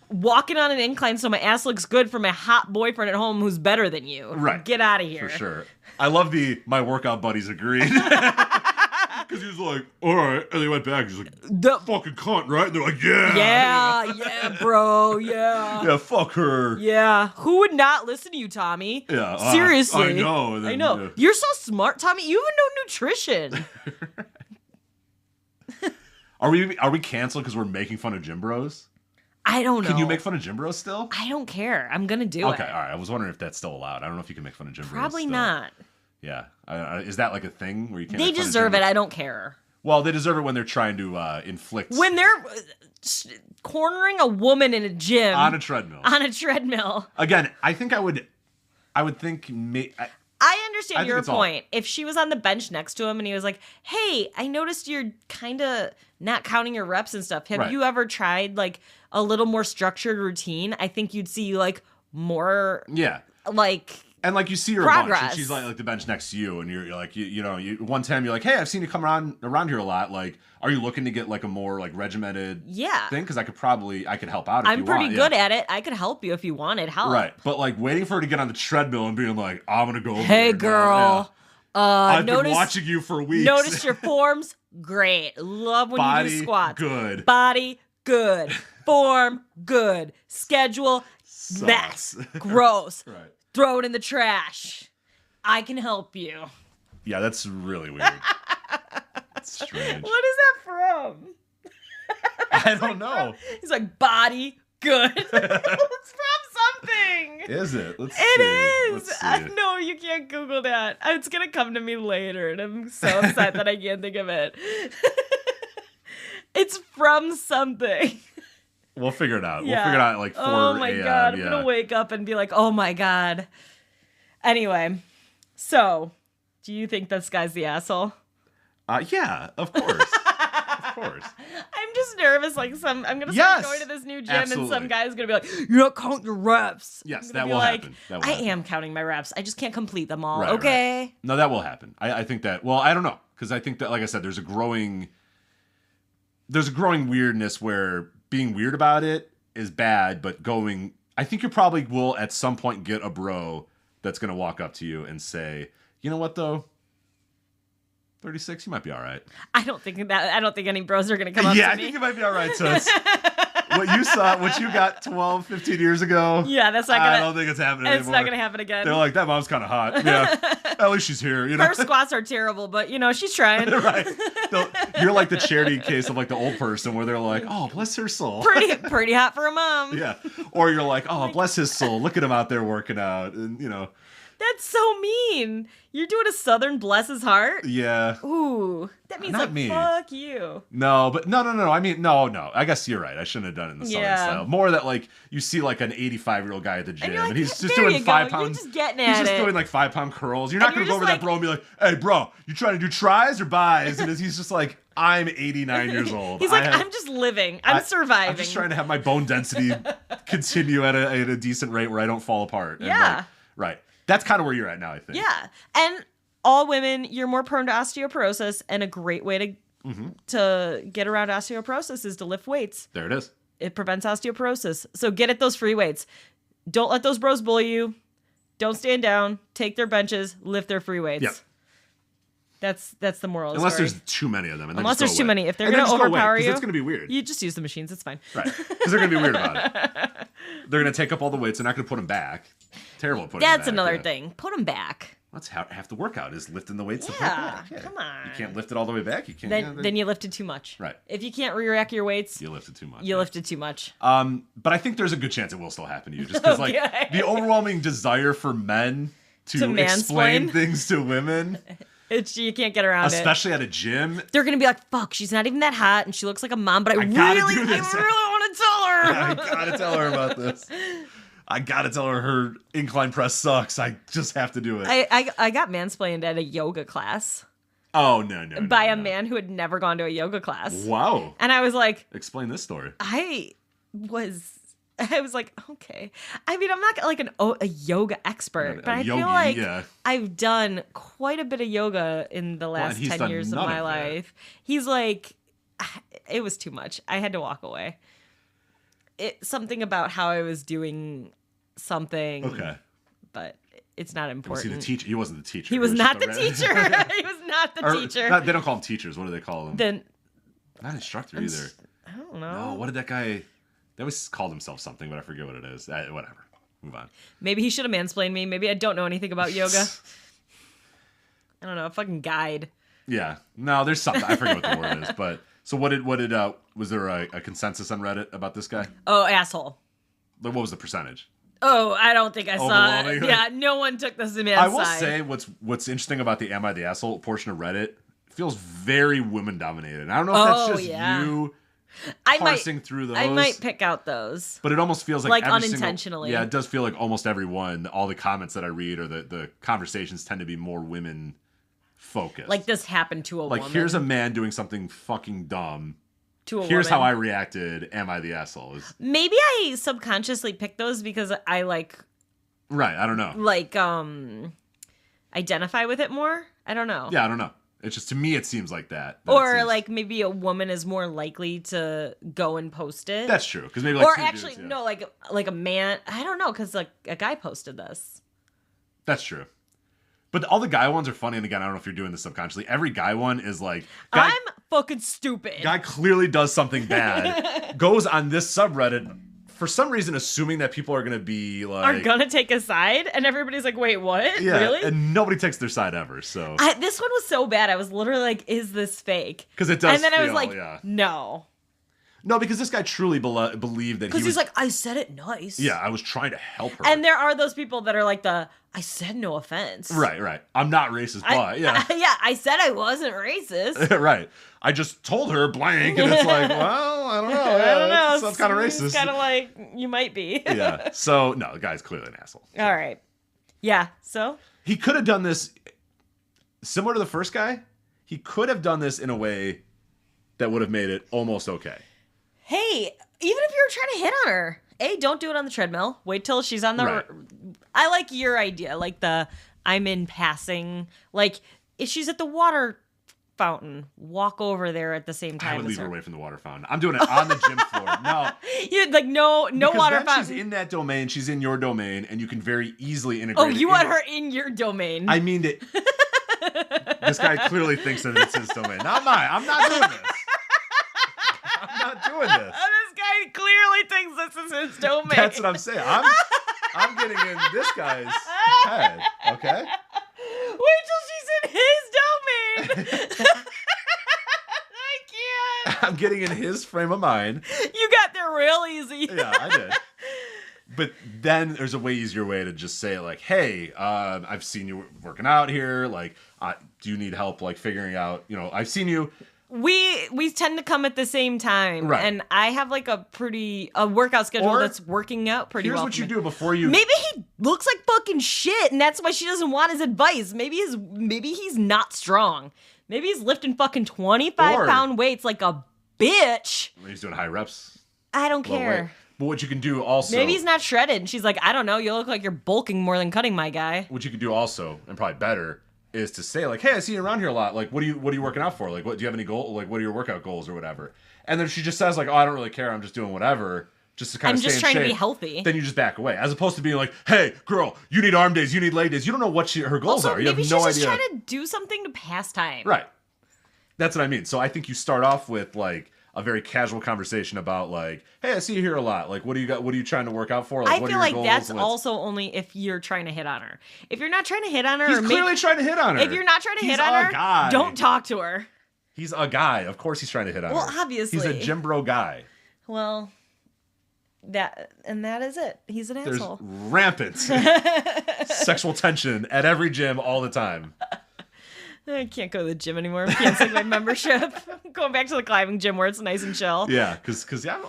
walking on an incline so my ass looks good for my hot boyfriend at home who's better than you. Right. Get out of here. For sure. I love my workout buddies agreed. Because he was like, all right. And they went back. He's like, fucking cunt, right? And they're like, yeah, bro, yeah. Yeah, fuck her. Yeah. Who would not listen to you, Tommy? Yeah. Seriously. I know. I know. Yeah. You're so smart, Tommy. You even know nutrition. Are we canceled because we're making fun of gym bros? I don't know. Can you make fun of gym bros still? I don't care. I'm going to do it. Okay, all right. I was wondering if that's still allowed. I don't know if you can make fun of gym bros. Probably not. Yeah. Is that like a thing where you can't? They deserve it. I don't care. Well, they deserve it when they're trying to inflict. When they're cornering a woman in a gym. On a treadmill. On a treadmill. Again, I think I would think... I understand your point. If she was on the bench next to him and he was like, hey, I noticed you're kind of not counting your reps and stuff. Have you ever tried like a little more structured routine? I think you'd see like more. Yeah. Like. And like you see her a bunch, and she's like the bench next to you, and you're like, you know, one time you're like, hey, I've seen you come around here a lot. Like, are you looking to get like a more like regimented thing? Because I could help out. If I'm pretty good at it. I could help you if you wanted help. Right, but like waiting for her to get on the treadmill and being like, I'm gonna go over hey there girl, I've been watching you for weeks. Notice your forms, great. Love when you do squats. Good. Body good. Form good. Schedule mess. Gross. Right. Throw it in the trash. I can help you. Yeah, that's really weird. That's strange. What is that from? I don't know. He's like, body good. It's from something. Is it? Let's see. It is. No, you can't Google that. It's going to come to me later, and I'm so upset that I can't think of it. It's from something. We'll figure it out. Yeah. We'll figure it out at like 4 a.m. Oh my God. I'm going to wake up and be like, oh my God. Anyway, so do you think this guy's the asshole? Yeah, of course. Of course. I'm just nervous. Like I'm going to start going to this new gym and some guy's going to be like, you're not counting your reps. Yes, that will happen. I am counting my reps. I just can't complete them all. Right, okay. Right. No, that will happen. I think that, well, I don't know. Because I think that, like I said, there's a growing weirdness where being weird about it is bad, but I think you probably will at some point get a bro that's going to walk up to you and say, you know what though? 36, you might be all right. I don't think any bros are going to come up to me. Yeah, I think you might be all right, sis. What you got 12, 15 years ago. Yeah, that's not going to. I don't think it's happening anymore. It's not going to happen again. They're like, that mom's kind of hot. Yeah. At least she's here. You know? Her squats are terrible, but she's trying. Right. You're like the charity case of like the old person where they're like, oh, bless her soul. Pretty hot for a mom. Yeah. Or you're like, oh, bless his soul. Look at him out there working out. And That's so mean. You're doing a Southern bless his heart? Yeah. Ooh. That means not me. Fuck you. No, but no. I mean, no. I guess you're right. I shouldn't have done it in the Southern style. More that like you see like an 85-year-old guy at the gym and he's just doing 5 pounds. You're just getting at it. He's just doing like 5-pound curls. You're not going to go over that bro and be like, hey, bro, you trying to do tries or buys? And he's just like, I'm 89 years old. He's like, I'm just living. I'm surviving. I'm just trying to have my bone density continue at a decent rate where I don't fall apart. Yeah. Right. That's kind of where you're at now, I think. Yeah. And all women, you're more prone to osteoporosis, and a great way to get around osteoporosis is to lift weights. There it is. It prevents osteoporosis. So get at those free weights. Don't let those bros bully you. Don't stand down. Take their benches. Lift their free weights. Yep. That's the moral. Unless there's too many of them. Unless there's too many. If they're going to overpower you. It's going to be weird. You just use the machines. It's fine. Right. Because they're going to be weird about it. They're going to take up all the weights. They're not going to put them back. Terrible at putting them back. That's another thing. Put them back. That's half the workout is lifting the weights. Yeah, come on. You can't lift it all the way back. You can't. Then you lifted too much. Right. If you can't re-rack your weights, you lifted too much. Lifted too much. But I think there's a good chance it will still happen to you, just because like the overwhelming desire for men to explain things to women. You can't get around especially at a gym. They're gonna be like, "Fuck, she's not even that hot, and she looks like a mom." But I really want to tell her. I gotta tell her about this. I gotta tell her incline press sucks. I just have to do it. I got mansplained at a yoga class. Oh no! By a man who had never gone to a yoga class. Wow. And I was like, explain this story. I was like, okay. I mean, I'm not like a yoga expert, but I feel like I've done quite a bit of yoga in the last 10 years of my life. He's like, it was too much. I had to walk away. Something about how I was doing something. Okay. But it's not important. Was he the teacher? He wasn't the teacher. He was not the teacher. He was not the teacher. They don't call them teachers. What do they call them? Not instructor either. I don't know. No, what did that guy... They always called himself something, but I forget what it is. Whatever. Move on. Maybe he should have mansplained me. Maybe I don't know anything about yoga. I don't know. A fucking guide. Yeah. No, there's something. I forget what the word is. But so what did was there a consensus on Reddit about this guy? Oh, asshole. What was the percentage? Oh, I don't think I saw it. Yeah, no one took this man's side. I will say what's interesting about the "Am I the Asshole" portion of Reddit feels very women dominated. I don't know if that's just you parsing through those. I might pick out those. But it almost feels like unintentionally. Yeah, it does feel like almost every one, all the comments that I read or the conversations tend to be more women focused. Like this happened to a woman. Like, here's a man doing something fucking dumb. Here's how I reacted. Am I the asshole? Maybe I subconsciously picked those because I Right, I don't know. Identify with it more. I don't know. Yeah, I don't know. It's just, to me, it seems like that. Or maybe a woman is more likely to go and post it. That's true. Because maybe or actually, dudes, no, like a man. I don't know, because like a guy posted this. That's true. But all the guy ones are funny, and again, I don't know if you're doing this subconsciously. Every guy one is like, I'm fucking stupid. Guy clearly does something bad, goes on this subreddit, for some reason assuming that people are going to be like... Are going to take a side? And everybody's like, wait, what? Yeah, really? And nobody takes their side ever, so... This one was so bad, I was literally like, is this fake? Because it does And then I was like, no. No, because this guy truly believed that because he's like, I said it nice. Yeah, I was trying to help her. And there are those people that are like I said no offense. Right. I'm not racist, but yeah. I said I wasn't racist. Right. I just told her blank, and it's like, well, I don't know. I don't know. Sounds kind of racist. It's kind of like, you might be. Yeah. So, no, the guy's clearly an asshole. So. All right. Yeah, so? He could have done this, similar to the first guy, he could have done this in a way that would have made it almost okay. Hey, even if you're trying to hit on her, don't do it on the treadmill. Wait till she's on the... Right. I like your idea, like I'm in passing. Like, if she's at the water fountain, walk over there at the same time. I would leave her away from the water fountain. I'm doing it on the gym floor. No. You're like, no water fountain. She's in that domain, she's in your domain, and you can very easily integrate Oh, you want her in your domain. I mean that... This guy clearly thinks that it's his domain. Not mine. I'm not doing this. I'm not doing this. This guy clearly thinks this is his domain. That's what I'm saying. I'm getting in this guy's head, okay? Wait till she's in his domain. I can't. I'm getting in his frame of mind. You got there real easy. Yeah, I did. But then there's a way easier way to just say, like, hey, I've seen you working out here. Like, do you need help, like, figuring out, I've seen you... We tend to come at the same time, right. And I have like a workout schedule that's working out pretty well. Here's what you do before you. Maybe he looks like fucking shit, and that's why she doesn't want his advice. Maybe he's not strong. Maybe he's lifting fucking 25-pound weights like a bitch. He's doing high reps. I don't care. But what you can do also. Maybe he's not shredded, and she's like, I don't know. You look like you're bulking more than cutting, my guy. What you can do also, and probably better, is to say, like, hey, I see you around here a lot. Like, what are you working out for? Like, do you have any goal? Like, what are your workout goals or whatever? And then she just says, like, oh, I don't really care. I'm just doing whatever. Just to kind of stay in shape. I'm just trying to be healthy. Then you just back away. As opposed to being like, hey, girl, you need arm days. You need leg days. You don't know what her goals are. You have no idea. Maybe she's just trying to do something to pass time. Right. That's what I mean. So I think you start off with, like, a very casual conversation about, like, hey, I see you here a lot. Like, what do you got? What are you trying to work out for? Like, I feel like that's also only if you're trying to hit on her. If you're not trying to hit on her, he's clearly trying to hit on her. If you're not trying to hit on her, guy. Don't talk to her. He's a guy. Of course, he's trying to hit on her. Well, obviously, he's a gym bro guy. Well, that is it. He's an asshole. There's rampant sexual tension at every gym all the time. I can't go to the gym anymore. I canceling my membership. I'm going back to the climbing gym where it's nice and chill. Yeah, because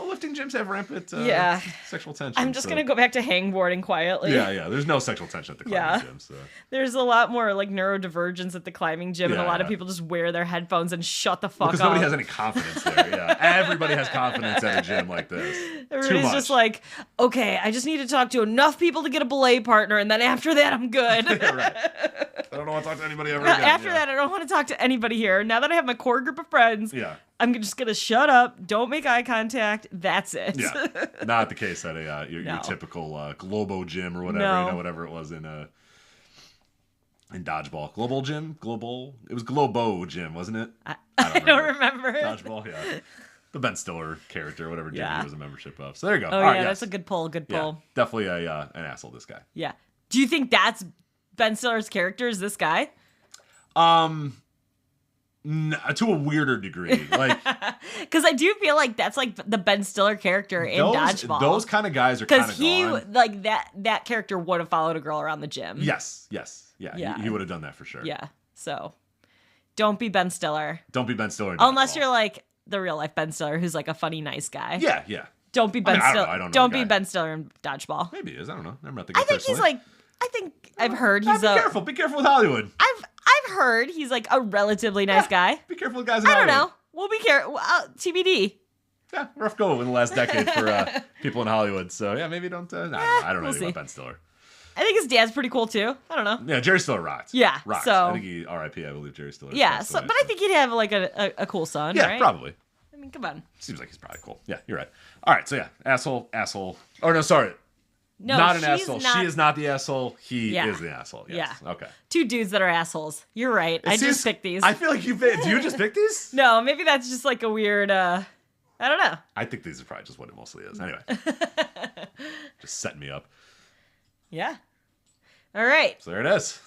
lifting gyms have rampant sexual tension. I'm just gonna go back to hangboarding quietly. Yeah. There's no sexual tension at the climbing gym. So. There's a lot more like neurodivergence at the climbing gym, and a lot of people just wear their headphones and shut the fuck up. Because nobody has any confidence there. Yeah, everybody has confidence at a gym like this. Everybody's just like, okay, I just need to talk to enough people to get a belay partner, and then after that, I'm good. Right. I don't want to talk to anybody ever again. After that, I don't want to talk to anybody here. Now that I have my core group of friends, I'm just going to shut up, don't make eye contact, that's it. Yeah, not the case at your typical Globo gym or whatever, whatever it was in dodgeball. Global gym? It was Globo gym, wasn't it? I don't remember. Dodgeball, yeah. The Ben Stiller character, whatever gym he was a membership of. So there you go. Oh, that's a good pull, Yeah, definitely an asshole, this guy. Yeah. Do you think that's Ben Stiller's character is this guy? To a weirder degree, like, because I do feel like that's like the Ben Stiller character in Dodgeball. Those kind of guys are kind of gone. Because he like that character would have followed a girl around the gym. Yes, yeah. He would have done that for sure. Yeah, so don't be Ben Stiller. Don't be Ben Stiller. Unless you're like the real life Ben Stiller, who's like a funny, nice guy. Yeah. Don't be Ben Stiller. I don't know Don't the be guy. Ben Stiller in Dodgeball. Maybe he is. I don't know. Never met the guy I think personally. I've heard he's Be careful. Be careful with Hollywood. I've heard he's like a relatively nice guy. Be careful with guys in I don't Hollywood. know. We'll be careful. TBD. Yeah, rough go in the last decade for people in Hollywood. So yeah, maybe don't. I don't know anything about Ben Stiller. I think his dad's pretty cool too. I don't know. Yeah, Jerry Stiller rocked. Yeah, rocked. so- I think he R.I.P. I believe Jerry Stiller. Yeah, but I think he'd have like a cool son. Yeah, right? probably. I mean, come on. Seems like he's probably cool. Yeah, you're right. All right, so yeah, asshole. Oh no, sorry. No, not an she's asshole. not- She is not the asshole. He is the asshole. Yes. Yeah. Okay. Two dudes that are assholes. You're right. I just picked these. I feel like do you just pick these? No, maybe that's just like a weird. I don't know. I think these are probably just what it mostly is. Anyway, just setting me up. Yeah. All right. So there it is.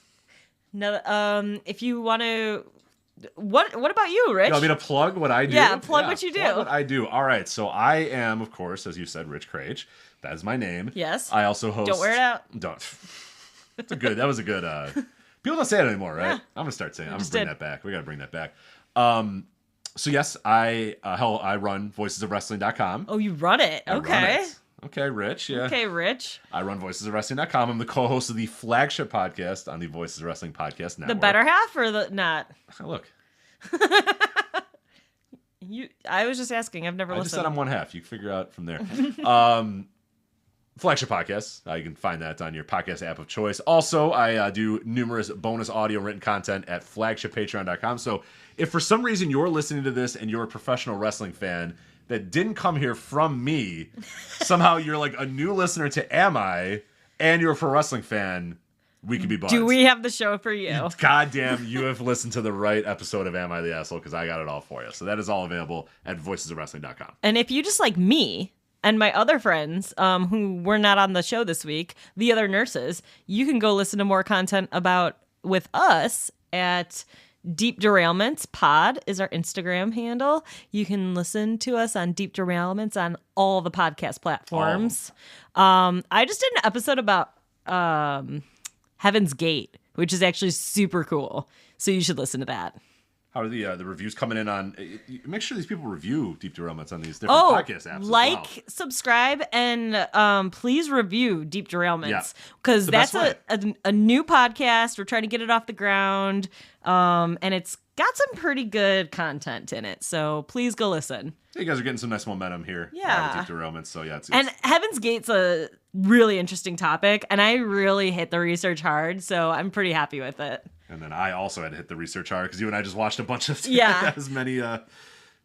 No. If you want to, what about you, Rich? You want me to plug what I do? Yeah, plug what you do. Plug what I do. All right. So I am, of course, as you said, Rich Crage. That is my name. Yes. I also host. Don't wear it out. Don't. That was a good. People don't say it anymore, right? Yeah. I'm gonna start saying. I'm Just gonna bring did. that back. We gotta bring that back. So yes, I run voicesofwrestling.com. Oh, you run it. I run Okay. it. Okay, Rich. Yeah. Okay, Rich. I run voicesofwrestling.com. I'm the co-host of the flagship podcast on the Voices of Wrestling Podcast Network. The better half or the not? Look, I was just asking. I've never I just listened. said I'm one half. You can figure out from there. Flagship podcast. You can find that on your podcast app of choice. Also, I do numerous bonus audio written content at flagshippatreon.com. So if for some reason you're listening to this and you're a professional wrestling fan that didn't come here from me, somehow you're like a new listener to Am I, and you're a pro wrestling fan, we could be buds. Do we have the show for you? Goddamn, you have listened to the right episode of Am I the Asshole, because I got it all for you. So that is all available at voicesofwrestling.com. And if you just like me and my other friends who were not on the show this week, the other nurses, you can go listen to more content with us at Deep Derailments Pod is our Instagram handle. You can listen to us on Deep Derailments on all the podcast platforms. I just did an episode about Heaven's Gate, which is actually super cool. So you should listen to that. How are the reviews coming in on? Make sure these people review Deep Derailments on these different podcast apps. Like, as well. subscribe, and please review Deep Derailments, because Yeah. that's a new podcast. We're trying to get it off the ground, and it's got some pretty good content in it. So please go listen. You guys are getting some nice momentum here. Yeah. With Deep Derailments. So yeah, it's And Heaven's Gate's a really interesting topic, and I really hit the research hard, so I'm pretty happy with it. And then I also had to hit the research hard because you and I just watched a bunch of as many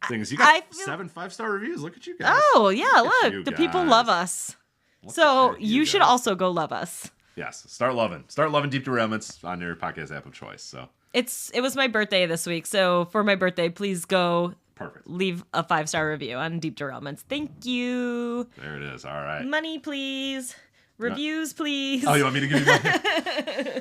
things. You got 7 5-star reviews. Look at you guys. Oh, yeah, you look. The people guys. love us. Look So at you should guys. also go love us. Yes. Start loving Deep Derailments on your podcast app of choice. So It was my birthday this week, so for my birthday, please go perfect. leave a 5-star review on Deep Derailments. Thank you. There it is. All right. Money, please. Reviews, please. Oh, you want me to give you money?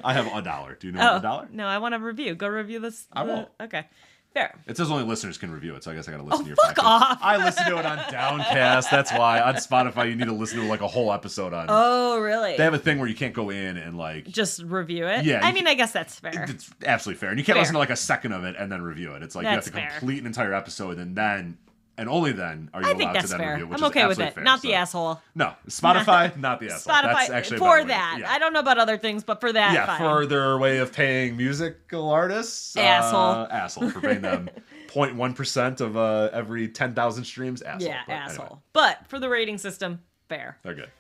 I have $1. Do you know $1? No, I want a review. Go review this. I won't. Okay. Fair. It says only listeners can review it, so I guess I gotta listen to your fuck podcast. off. I listen to it on Downcast. That's why. On Spotify, you need to listen to like a whole episode on. Oh, really? They have a thing where you can't go in and like. Just review it? Yeah, I mean, I guess that's fair. It's absolutely fair. And you can't Fair. listen to like a second of it and then review it. It's like That's you have to fair. complete an entire episode and then. And only then are you I allowed think to that's then fair. review, which I'm okay is with absolutely it. fair. Not So- the asshole. No, Spotify, not the asshole. That's Spotify actually a for better way to- that. yeah. I don't know about other things, but for that, Yeah, fine. for their way of paying musical artists. Asshole for paying them 0.1% of every 10,000 streams. Asshole. Yeah, But asshole. anyway, But for the rating system, fair. they're good.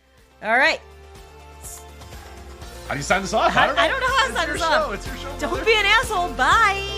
All right. How do you sign this off? I don't know how to It's sign your this show. off. It's your show. Don't brother. be an asshole. Bye.